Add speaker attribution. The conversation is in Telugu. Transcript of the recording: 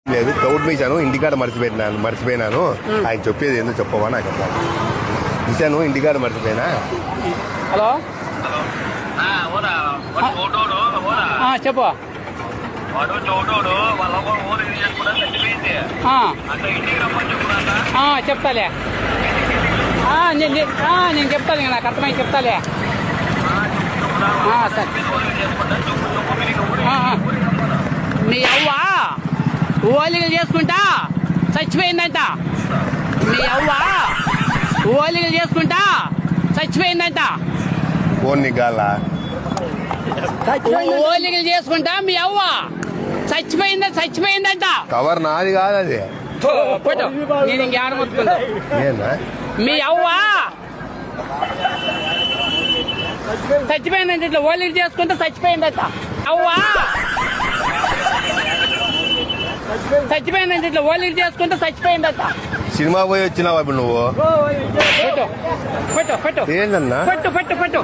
Speaker 1: లేదు క్రౌడ్ మీశాను ఇంటికాడ మర్చిపోయినాను ఆయన చెప్పేది ఏందో చెప్పవా నాకు అర్థం ఇశాను ఇంటికాడ మర్చిపోయినా.
Speaker 2: హలో చెప్పు. చెప్తాలే నేను చెప్తాను నాకు అర్థమైంది చెప్తాలే. సరే మీ అవ్వ ఓలిగలు చేసుకుంటా చచ్చిపోయిందంట. మీ అవ్వ ఓలిగలు చేసుకుంటా చచ్చిపోయిందంట. ఓలిగలు చేసుకుంటా మీ అవ్వ చచ్చిపోయిందంట.
Speaker 1: కవర్ నాది కాదు అది.
Speaker 2: నేను ఇంకేడ మొత్తుకుంటా. మీ అవ్వ చచ్చిపోయిందంట. ఇట్లా ఓలిగలు చేసుకుంటా చచ్చిపోయిందట. అవ్వ చచ్చిపోయిందంటే ఇట్లా ఓలిగలు చేసుకుంటూ చచ్చిపోయిందట.
Speaker 1: సినిమా పోయి వచ్చినావా ఇప్పుడు నువ్వు?
Speaker 2: పెట్టు
Speaker 1: ఏంటన్నా?
Speaker 2: పెట్టు